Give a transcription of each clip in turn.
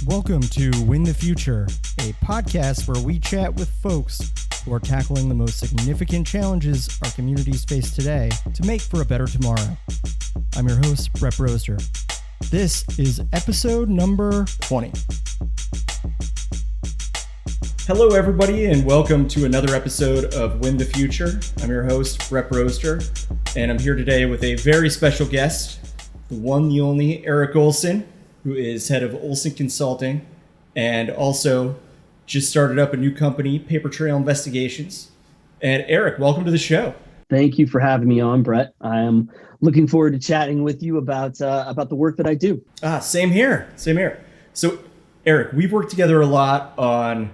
Welcome to Win the Future, a podcast where we chat with folks who are tackling the most significant challenges our communities face today to make for a better tomorrow. I'm your host, Brett Broster. This is episode number 20. Hello, everybody, and welcome to another episode of Win the Future. I'm your host, Brett Broster, and I'm here today with a very special guest, the one, the only, Eric Ohlsen, who is head of Ohlsen Consulting and also just started up a new company, Paper Trail Investigations. And Eric, welcome to the show. Thank you for having me on, Brett. I am looking forward to chatting with you about the work that I do. Same here. So, Eric, we've worked together a lot on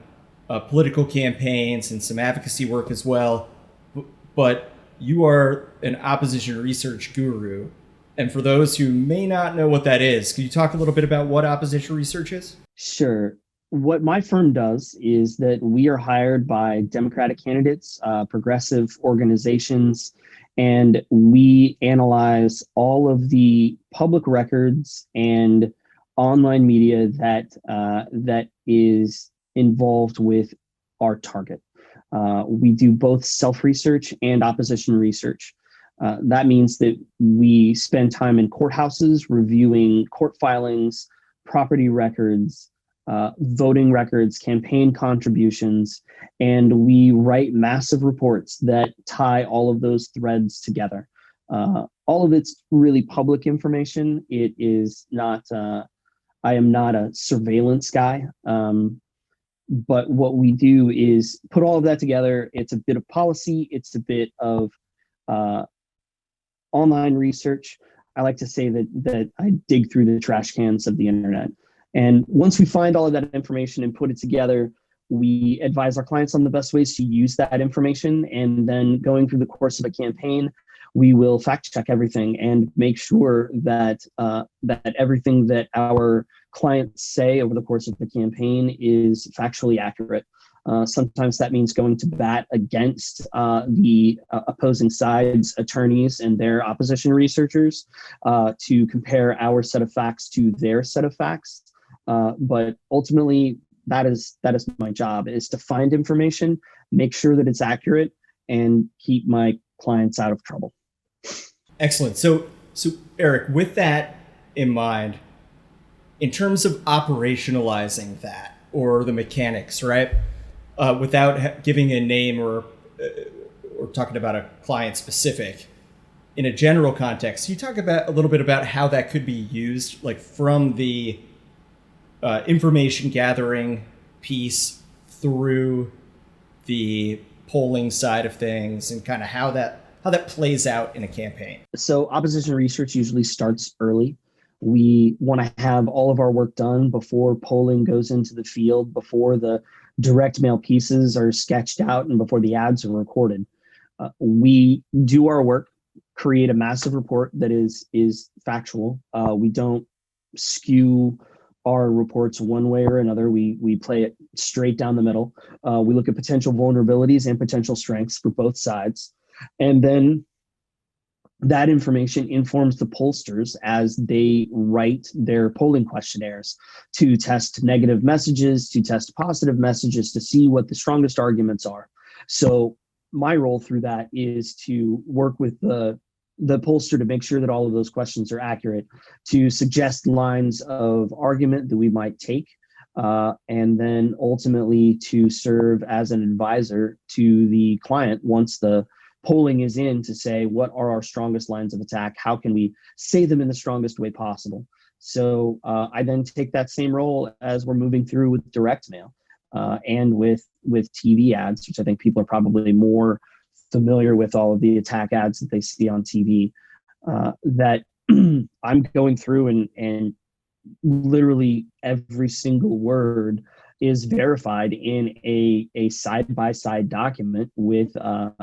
political campaigns and some advocacy work as well. But you are an opposition research guru. And for those who may not know what that is, can you talk a little bit about what opposition research is? Sure. What my firm does is that we are hired by Democratic candidates, progressive organizations, and we analyze all of the public records and online media that is involved with our target. We do both self-research and opposition research. That means that we spend time in courthouses reviewing court filings, property records, voting records, campaign contributions, and we write massive reports that tie all of those threads together. All of it's really public information. It is not, I am not a surveillance guy, but what we do is put all of that together. It's a bit of policy, it's a bit of online research. I like to say that I dig through the trash cans of the internet. And once we find all of that information and put it together, we advise our clients on the best ways to use that information. And then going through the course of a campaign, we will fact check everything and make sure that that everything that our clients say over the course of the campaign is factually accurate. Sometimes that means going to bat against the opposing side's attorneys and their opposition researchers to compare our set of facts to their set of facts. But ultimately, that is my job, is to find information, make sure that it's accurate, and keep my clients out of trouble. Excellent. So Eric, with that in mind, in terms of operationalizing that or the mechanics, right? Without giving a name or talking about a client specific, in a general context, can you talk about a little bit about how that could be used, like from the information gathering piece through the polling side of things, and kind of how that plays out in a campaign? So opposition research usually starts early. We want to have all of our work done before polling goes into the field, before the direct mail pieces are sketched out, and before the ads are recorded. We do our work, create a massive report that is factual. We don't skew our reports one way or another. We play it straight down the middle. We look at potential vulnerabilities and potential strengths for both sides. And then that information informs the pollsters as they write their polling questionnaires to test negative messages, to test positive messages, to see what the strongest arguments are. So my role through that is to work with the pollster to make sure that all of those questions are accurate, to suggest lines of argument that we might take, and then ultimately to serve as an advisor to the client once the polling is in, to say, what are our strongest lines of attack? How can we say them in the strongest way possible? So I then take that same role as we're moving through with direct mail and with TV ads, which I think people are probably more familiar with, all of the attack ads that they see on TV, that I'm going through and literally every single word is verified in a side-by-side document with a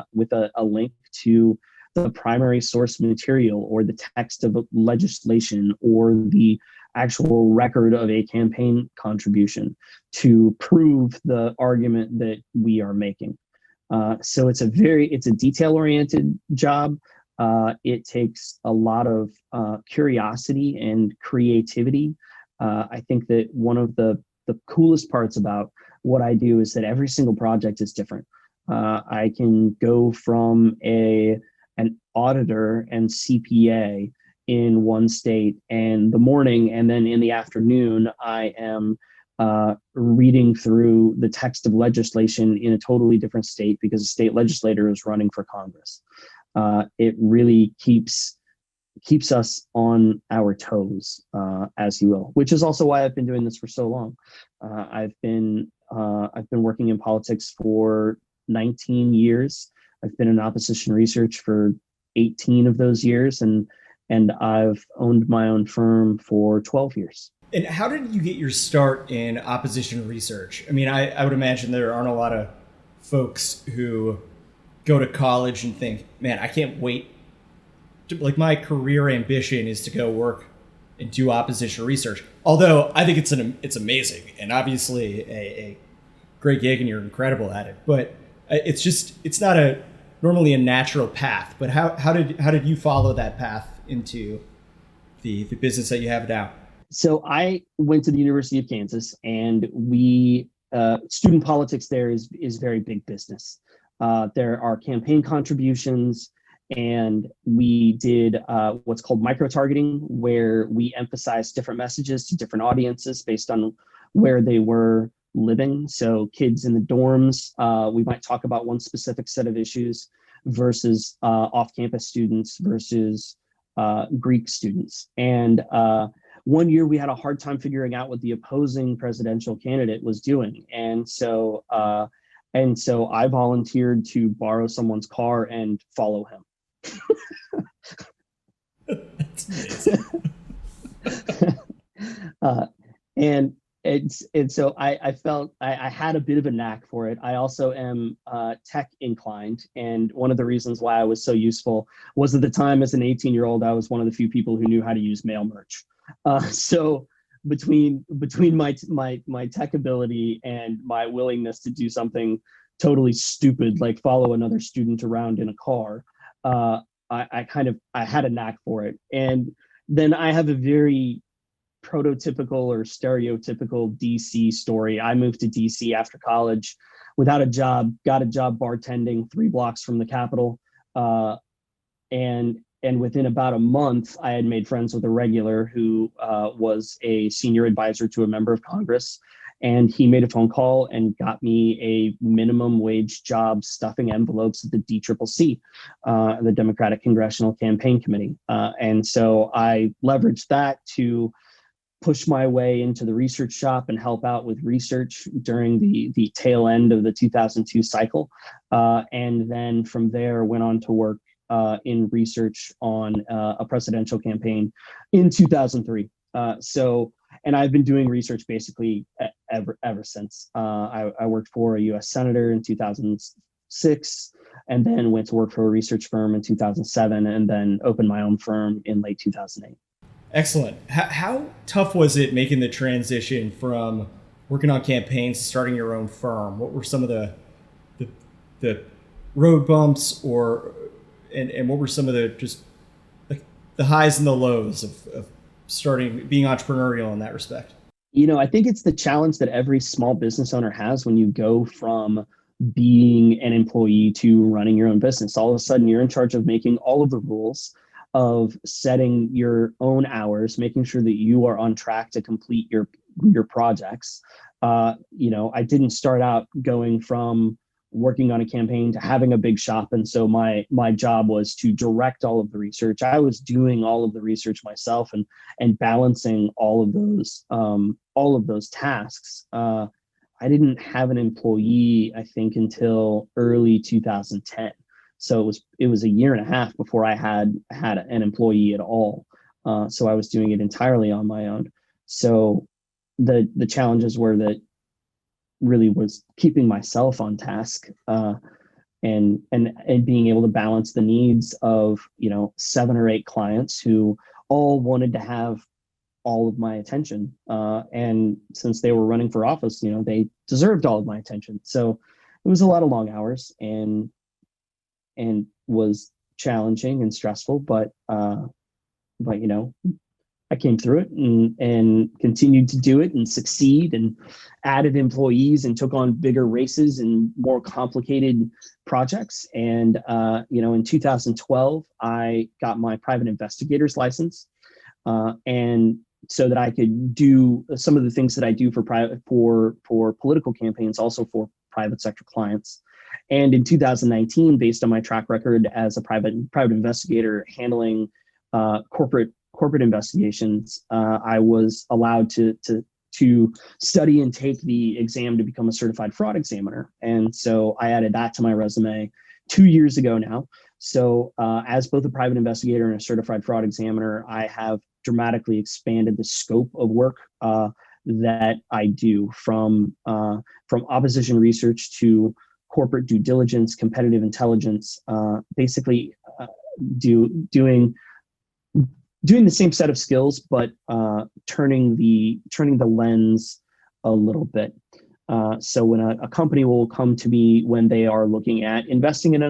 link to the primary source material or the text of legislation or the actual record of a campaign contribution to prove the argument that we are making. So it's a detail-oriented job. It takes a lot of curiosity and creativity I think that one of the coolest parts about what I do is that every single project is different. I can go from a an auditor and CPA in one state in the morning, and then in the afternoon, I am reading through the text of legislation in a totally different state because a state legislator is running for Congress. It really keeps us on our toes, as you will, which is also why I've been doing this for so long. I've been working in politics for 19 years. I've been in opposition research for 18 of those years, and I've owned my own firm for 12 years. And how did you get your start in opposition research? I mean, I would imagine there aren't a lot of folks who go to college and think, man, I can't wait to, like, my career ambition is to go work and do opposition research. Although I think it's amazing and obviously a great gig and you're incredible at it. But it's not a normally a natural path. But how did you follow that path into the business that you have now? So I went to the University of Kansas, and we student politics there is very big business. There are campaign contributions, and we did what's called micro targeting, where we emphasize different messages to different audiences based on where they were living. So kids in the dorms, we might talk about one specific set of issues versus off-campus students versus Greek students. And one year we had a hard time figuring out what the opposing presidential candidate was doing. And so I volunteered to borrow someone's car and follow him. That's amazing. uh, and so I felt I had a bit of a knack for it. I also am tech inclined, and one of the reasons why I was so useful was at the time as an 18-year-old, I was one of the few people who knew how to use mail merge. So between my tech ability and my willingness to do something totally stupid like follow another student around in a car, I had a knack for it. And then I have a very prototypical or stereotypical DC story. I moved to DC after college without a job, got a job bartending 3 blocks from the Capitol, and within about a month, I had made friends with a regular who was a senior advisor to a member of Congress. And he made a phone call and got me a minimum wage job stuffing envelopes at the DCCC, the Democratic Congressional Campaign Committee. And so I leveraged that to push my way into the research shop and help out with research during the tail end of the 2002 cycle. And then from there, went on to work in research on a presidential campaign in 2003. And I've been doing research basically ever since. I worked for a U.S. senator in 2006, and then went to work for a research firm in 2007, and then opened my own firm in late 2008. Excellent. How tough was it making the transition from working on campaigns to starting your own firm? What were some of the road bumps, and what were some of the just like the highs and the lows of starting being entrepreneurial in that respect? I think it's the challenge that every small business owner has when you go from being an employee to running your own business. All of a sudden, you're in charge of making all of the rules, of setting your own hours, making sure that you are on track to complete your projects. I didn't start out going from working on a campaign to having a big shop, and so my job was to direct all of the research. I was doing all of the research myself and balancing all of those tasks. I didn't have an employee, I think, until early 2010. So it was a year and a half before I had an employee at all. So I was doing it entirely on my own. So the challenges were that really was keeping myself on task, and being able to balance the needs of 7 or 8 clients who all wanted to have all of my attention, and since they were running for office, they deserved all of my attention. So it was a lot of long hours, and was challenging and stressful, but I came through it and continued to do it and succeed and added employees and took on bigger races and more complicated projects. And, in 2012, I got my private investigator's license. And so that I could do some of the things that I do for private for political campaigns, also for private sector clients. And in 2019, based on my track record as a private investigator handling corporate investigations, I was allowed to study and take the exam to become a certified fraud examiner. And so I added that to my resume 2 years ago now. So as both a private investigator and a certified fraud examiner, I have dramatically expanded the scope of work that I do, from opposition research to corporate due diligence, competitive intelligence, basically doing the same set of skills, but turning the lens a little bit. So when a company will come to me when they are looking at investing in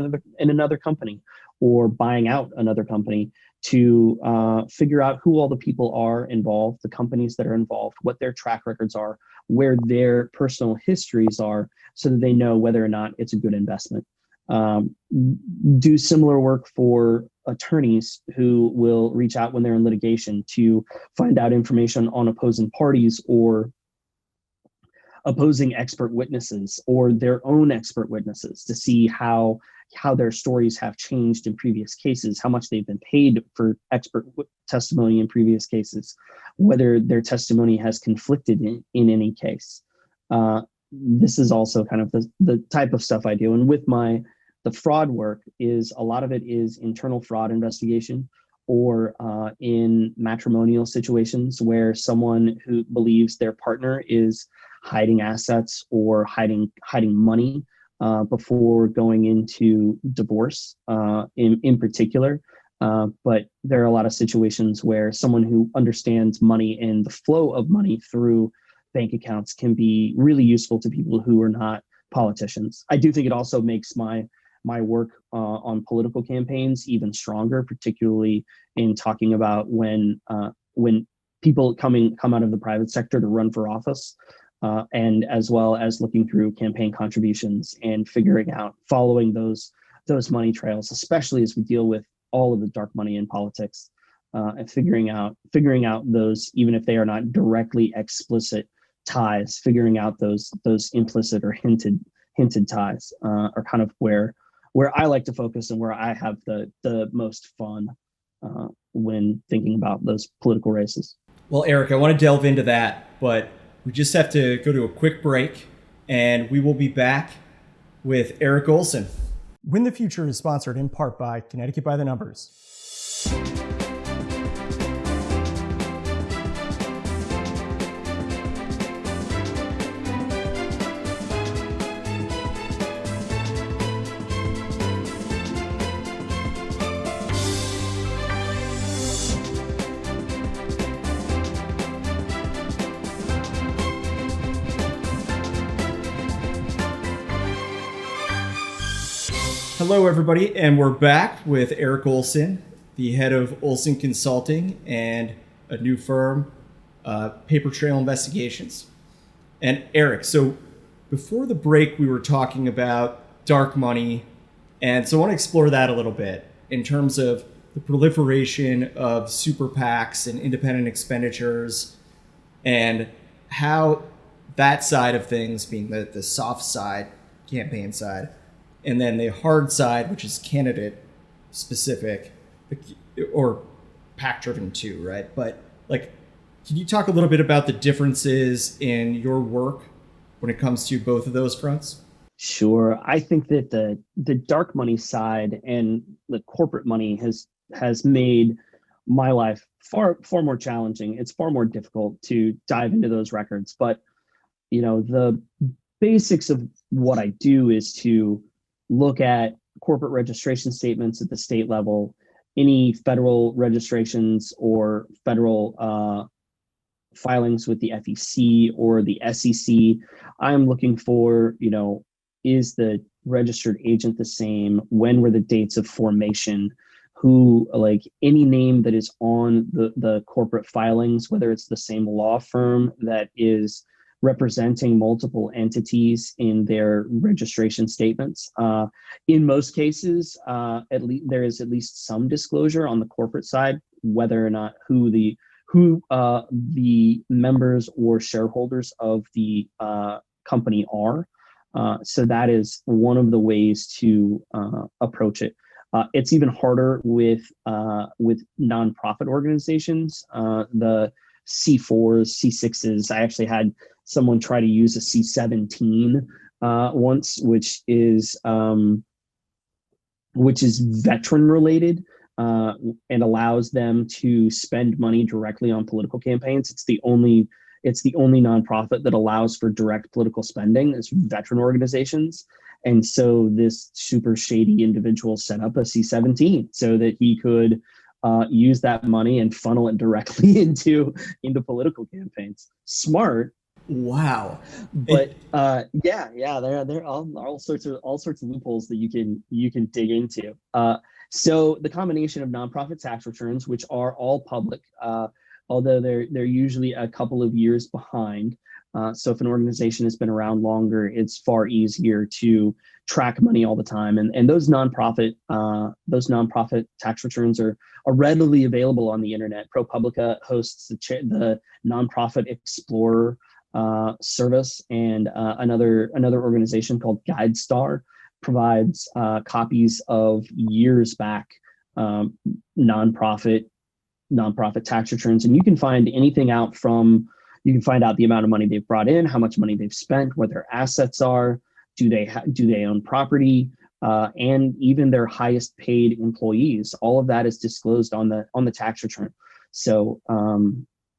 another company or buying out another company, to figure out who all the people are involved, the companies that are involved, what their track records are, where their personal histories are, so that they know whether or not it's a good investment. Do similar work for attorneys who will reach out when they're in litigation to find out information on opposing parties or opposing expert witnesses or their own expert witnesses, to see how their stories have changed in previous cases, how much they've been paid for expert testimony in previous cases, whether their testimony has conflicted in any case. This is also kind of the type of stuff I do. And with the fraud work, is a lot of it is internal fraud investigation, or in matrimonial situations where someone who believes their partner is hiding assets or hiding money before going into divorce, in particular. But there are a lot of situations where someone who understands money and the flow of money through bank accounts can be really useful to people who are not politicians. I do think it also makes my work on political campaigns even stronger, particularly in talking about when people come out of the private sector to run for office. And as well as looking through campaign contributions and following those money trails, especially as we deal with all of the dark money in politics, and figuring out those, even if they are not directly explicit ties, figuring out those implicit or hinted ties are kind of where I like to focus and where I have the most fun when thinking about those political races. Well, Eric, I want to delve into that, but we just have to go to a quick break, and we will be back with Eric Ohlsen. Win the Future is sponsored in part by Connecticut by the Numbers. Hello, everybody, and we're back with Eric Ohlsen, the head of Ohlsen Consulting and a new firm, Paper Trail Investigations. And Eric, so before the break, we were talking about dark money, and so I want to explore that a little bit in terms of the proliferation of super PACs and independent expenditures, and how that side of things, being the soft side, campaign side, and then the hard side, which is candidate specific or PAC driven too, right? But can you talk a little bit about the differences in your work when it comes to both of those fronts? Sure. I think that the dark money side and the corporate money has made my life far more challenging. It's far more difficult to dive into those records. But the basics of what I do is to look at corporate registration statements at the state level, any federal registrations or federal filings with the FEC or the SEC. I'm looking for, is the registered agent the same? When were the dates of formation? who, like any name that is on the corporate filings, whether it's the same law firm that is representing multiple entities in their registration statements. In most cases, at least there is at least some disclosure on the corporate side, whether or not who the members or shareholders of the company are. So that is one of the ways to approach it. It's even harder with nonprofit organizations. The C4s, C6s. I actually had someone try to use a C17 once, which is veteran related, and allows them to spend money directly on political campaigns. It's the only nonprofit that allows for direct political spending is veteran organizations. And so this super shady individual set up a C17 so that he could use that money and funnel it directly into political campaigns. Smart. Wow. But yeah, there are all sorts of loopholes that you can dig into. So the combination of nonprofit tax returns, which are all public, although they're usually a couple of years behind. So if an organization has been around longer, it's far easier to track money all the time. And those nonprofit tax returns are readily available on the internet. ProPublica hosts the Nonprofit Explorer service, and another organization called GuideStar provides copies of years back nonprofit tax returns, and you can find anything out from, you can find out the amount of money they've brought in, how much money they've spent, what their assets are, do they own property, and even their highest paid employees. All of that is disclosed on the tax return. So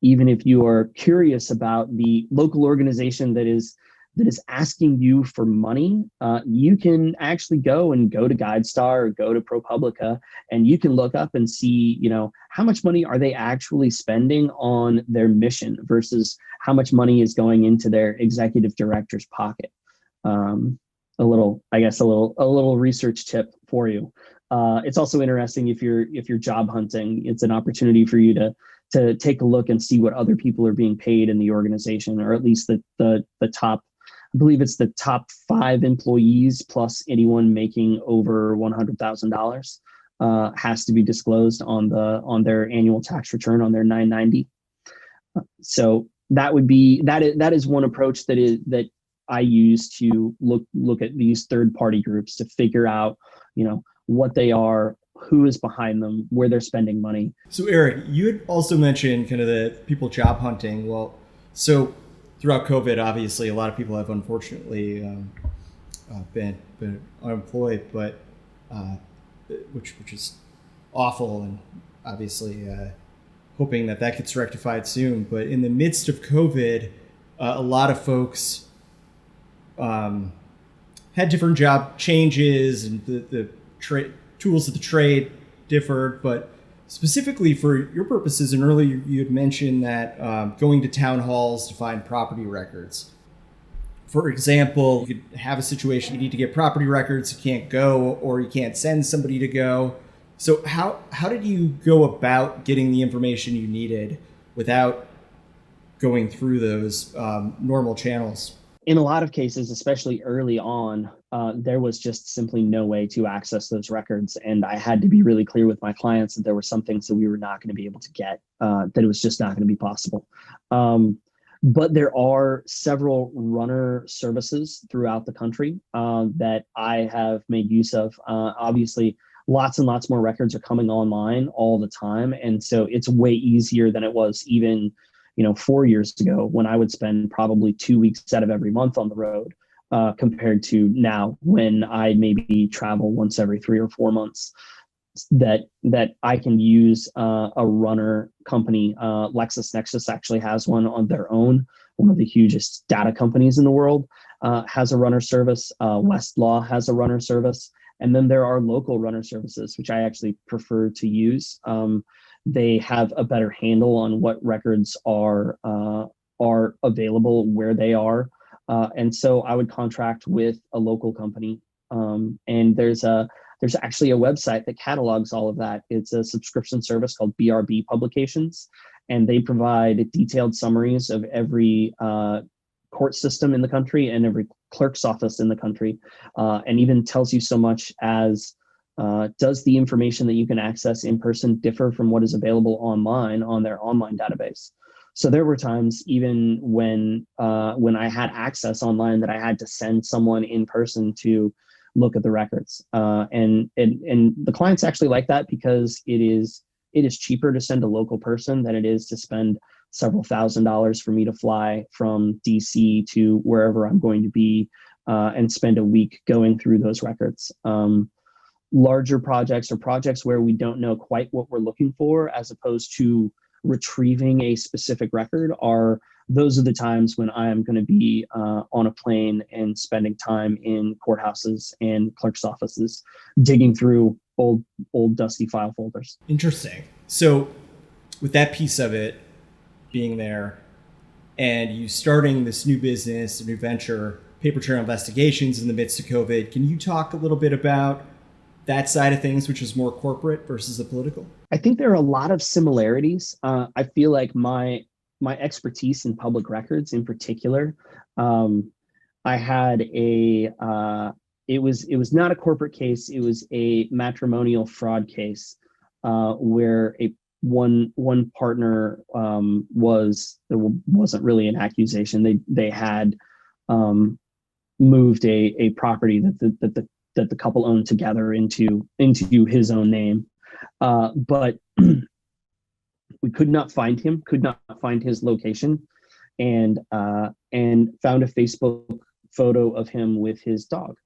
even if you are curious about the local organization that is asking you for money, you can actually go to GuideStar or go to ProPublica, and you can look up and see, how much money are they actually spending on their mission versus how much money is going into their executive director's pocket. A little research tip for you. It's also interesting if you're job hunting. It's an opportunity for you to take a look and see what other people are being paid in the organization, or at least the top. I believe it's the top 5 employees plus anyone making over $100,000 has to be disclosed on their annual tax return on their 990. So that is one approach that I use to look at these third-party groups to figure out, what they are, who is behind them, where they're spending money. So Eric, you had also mentioned kind of the people job hunting. Well, so throughout COVID, obviously, a lot of people have unfortunately been unemployed, but which is awful, and obviously hoping that gets rectified soon. But in the midst of COVID, a lot of folks had different job changes, and the tools of the trade differed. But specifically for your purposes, and earlier you had mentioned that going to town halls to find property records. For example, you could have a situation you need to get property records, you can't go, or you can't send somebody to go. So how did you go about getting the information you needed without going through those normal channels? In a lot of cases, especially early on, there was just simply no way to access those records. And I had to be really clear with my clients that there were some things that we were not going to be able to get, that it was just not going to be possible. But there are several runner services throughout the country that I have made use of. Obviously, lots and lots more records are coming online all the time. And so it's way easier than it was even 4 years ago, when I would spend probably 2 weeks out of every month on the road, compared to now when I maybe travel once every 3 or 4 months. That I can use a runner company. LexisNexis actually has one on their own. One of the hugest data companies in the world has a runner service. Westlaw has a runner service. And then there are local runner services, which I actually prefer to use. They have a better handle on what records are available where they are. And so I would contract with a local company And there's actually a website that catalogs all of that. It's a subscription service called BRB Publications, and they provide detailed summaries of every court system in the country and every clerk's office in the country, and even tells you so much as does the information that you can access in person differ from what is available online on their online database? So there were times even when I had access online that I had to send someone in person to look at the records, and the clients actually like that because it is cheaper to send a local person than it is to spend several $1,000s for me to fly from DC to wherever I'm going to be and spend a week going through those records. Larger projects or projects where we don't know quite what we're looking for, as opposed to retrieving a specific record, those are the times when I am going to be on a plane and spending time in courthouses and clerk's offices, digging through old dusty file folders. Interesting. So with that piece of it being there and you starting this new business, a new venture, paper trail investigations in the midst of COVID, can you talk a little bit about that side of things, which is more corporate versus the political? I think there are a lot of similarities. I feel like my expertise in public records in particular, I had it was not a corporate case. It was a matrimonial fraud case where one partner there wasn't really an accusation. They had moved a property that the couple owned together into his own name, but we could not find him, could not find his location, and found a Facebook photo of him with his dog.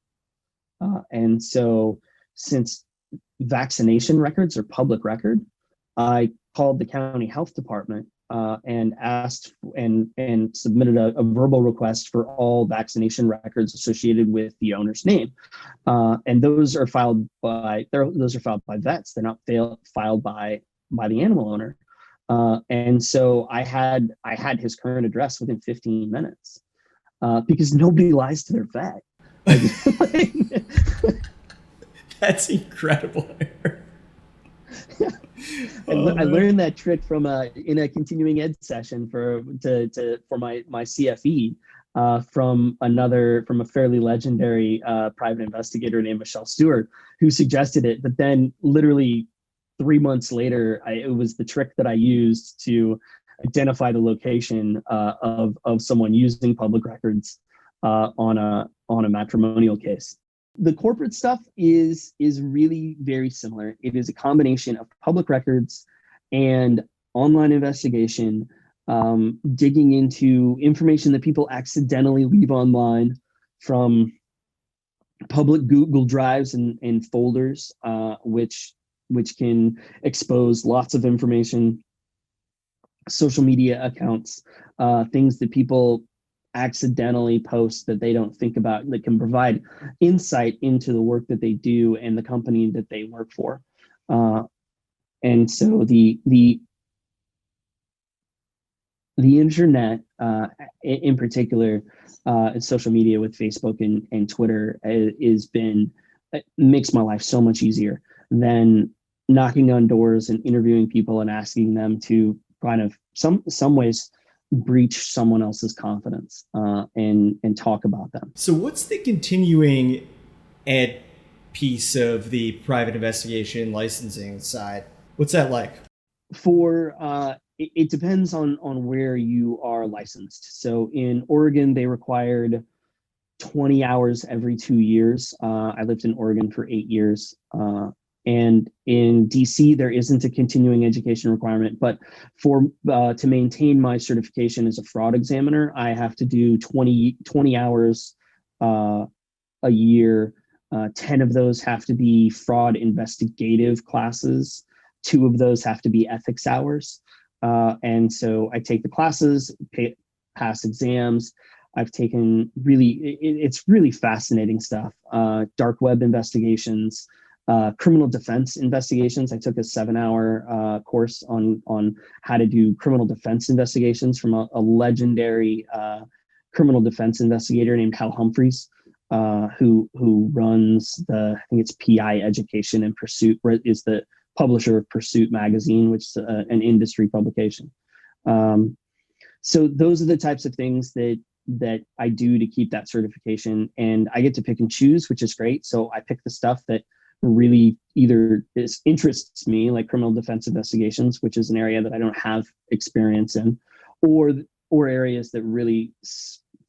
And so, since vaccination records are public record, I called the county health department and asked and submitted a verbal request for all vaccination records associated with the owner's name, and those are filed by vets. They're not filed by the animal owner. And so I had his current address within 15 minutes because nobody lies to their vet. That's incredible. I learned that trick from in a continuing ed session for my CFE from a fairly legendary private investigator named Michelle Stewart, who suggested it. But then literally 3 months later, it was the trick that I used to identify the location of someone using public records on a matrimonial case. The corporate stuff is really very similar. It is a combination of public records and online investigation, digging into information that people accidentally leave online from public Google Drives and folders, which can expose lots of information, social media accounts, things that people accidentally post that they don't think about, that can provide insight into the work that they do and the company that they work for. And so the internet, in particular, social media with Facebook and Twitter, makes my life so much easier than knocking on doors and interviewing people and asking them to kind of some ways breach someone else's confidence and talk about them. So what's the continuing ed piece of the private investigation licensing side? What's that like? It depends on where you are licensed. So in Oregon, they required 20 hours every 2 years. I lived in Oregon for 8 years. And in DC, there isn't a continuing education requirement, but to maintain my certification as a fraud examiner, I have to do 20 hours a year. 10 of those have to be fraud investigative classes. 2 of those have to be ethics hours. And so I take the classes, pass exams. I've taken it's really fascinating stuff. Dark web investigations, criminal defense investigations. I took a 7-hour course on how to do criminal defense investigations from a legendary criminal defense investigator named Hal Humphreys. who runs I think it's PI Education and Pursuit, is the publisher of Pursuit magazine, which is an industry publication. So those are the types of things that I do to keep that certification, and I get to pick and choose, which is great. So I pick the stuff that really either interests me, like criminal defense investigations, which is an area that I don't have experience in, or areas that really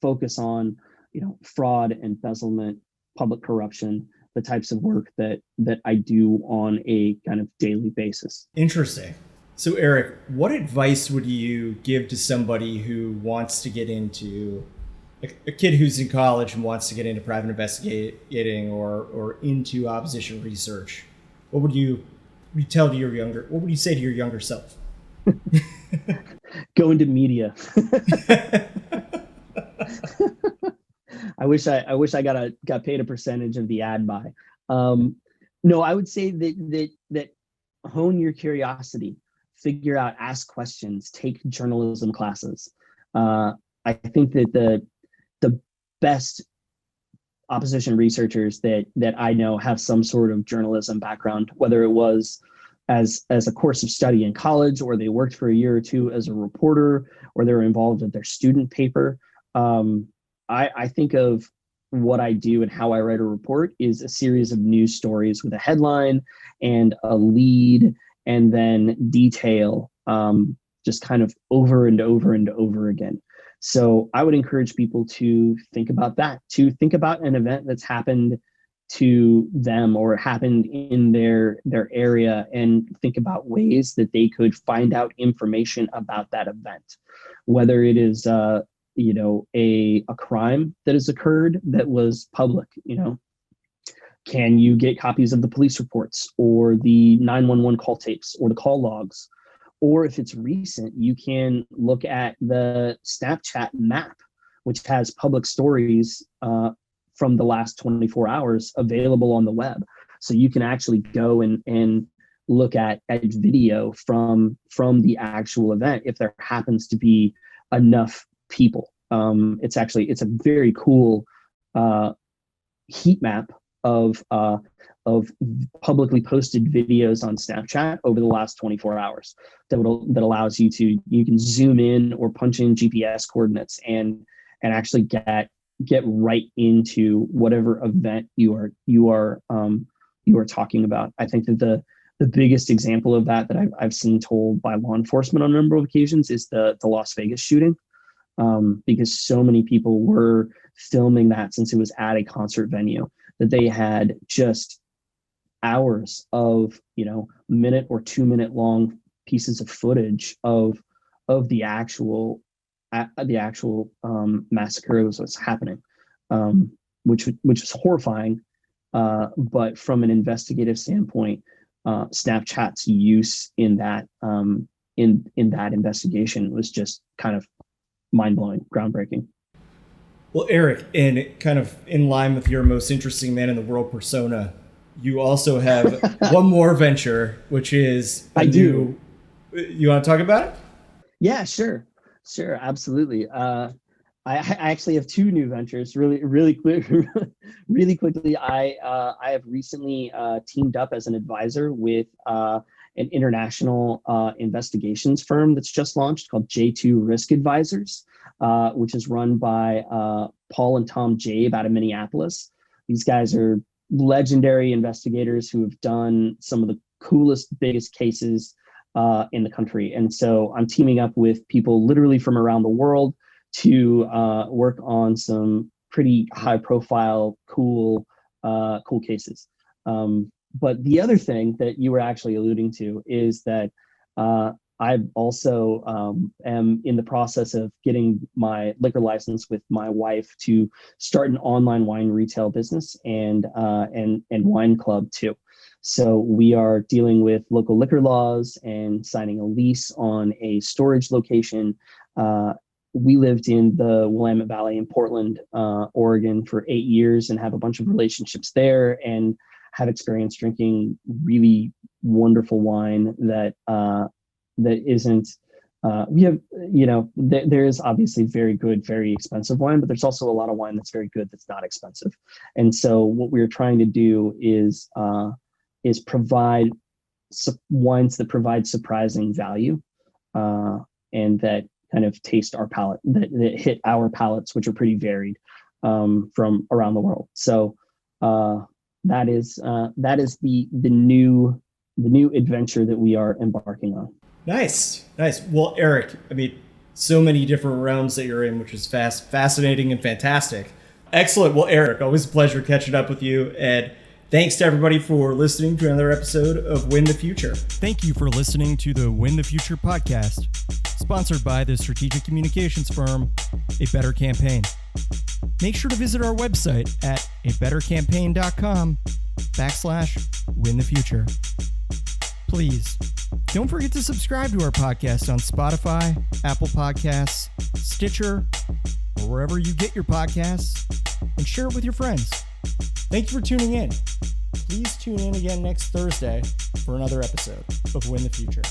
focus on, fraud, embezzlement, public corruption, the types of work that I do on a kind of daily basis. Interesting. So, Eric, what advice would you give to somebody who wants to get into a kid who's in college and wants to get into private investigating or into opposition research? What would you tell to your younger? What would you say to your younger self? Go into media. I wish I got paid a percentage of the ad buy. No, I would say that hone your curiosity, figure out, ask questions, take journalism classes. I think that the best opposition researchers that I know have some sort of journalism background, whether it was as a course of study in college, or they worked for a year or two as a reporter, or they were involved with their student paper. I think of what I do and how I write a report is a series of news stories with a headline and a lead, and then detail, just kind of over and over and over again. So I would encourage people to think about that, to think about an event that's happened to them or happened in their area, and think about ways that they could find out information about that event, whether it is a crime that has occurred that was public. Can you get copies of the police reports or the 911 call tapes or the call logs? Or if it's recent, you can look at the Snapchat map, which has public stories from the last 24 hours available on the web. So you can actually go and look at video from the actual event if there happens to be enough people. It's a very cool heat map of publicly posted videos on Snapchat over the last 24 hours that allows you can zoom in or punch in GPS coordinates and actually get right into whatever event you are talking about. I think that the biggest example of that I've seen told by law enforcement on a number of occasions is the Las Vegas shooting, because so many people were filming that, since it was at a concert venue, that they had just hours of minute or 2 minute long pieces of footage of the actual massacre that was happening, which was horrifying. But from an investigative standpoint, Snapchat's use in that investigation was just kind of mind-blowing, groundbreaking. Well, Eric, and kind of in line with your most interesting man in the world persona, you also have one more venture, which is you want to talk about it? Yeah, sure, absolutely. I actually have two new ventures. Really quickly. I have recently teamed up as an advisor with an international investigations firm that's just launched called J2 Risk Advisors, which is run by Paul and Tom Jabe out of Minneapolis. These guys are legendary investigators who have done some of the coolest, biggest cases in the country. And so I'm teaming up with people literally from around the world to work on some pretty high profile, cool cases. But the other thing that you were actually alluding to is that I also am in the process of getting my liquor license with my wife to start an online wine retail business and wine club too. So we are dealing with local liquor laws and signing a lease on a storage location. We lived in the Willamette Valley in Portland, Oregon for 8 years and have a bunch of relationships there, and have experience drinking really wonderful wine that isn't We have, there is obviously very good, very expensive wine, but there's also a lot of wine that's very good that's not expensive. And so what we're trying to do is provide wines that provide surprising value, and that kind of taste our palate, that hit our palates, which are pretty varied, from around the world. So that is the new adventure that we are embarking on. Nice. Well, Eric, I mean, so many different realms that you're in, which is fascinating and fantastic. Excellent. Well, Eric, always a pleasure catching up with you. And thanks to everybody for listening to another episode of Win the Future. Thank you for listening to the Win the Future podcast, sponsored by the strategic communications firm, A Better Campaign. Make sure to visit our website at abettercampaign.com/win the future. Please, don't forget to subscribe to our podcast on Spotify, Apple Podcasts, Stitcher, or wherever you get your podcasts, and share it with your friends. Thank you for tuning in. Please tune in again next Thursday for another episode of Win the Future.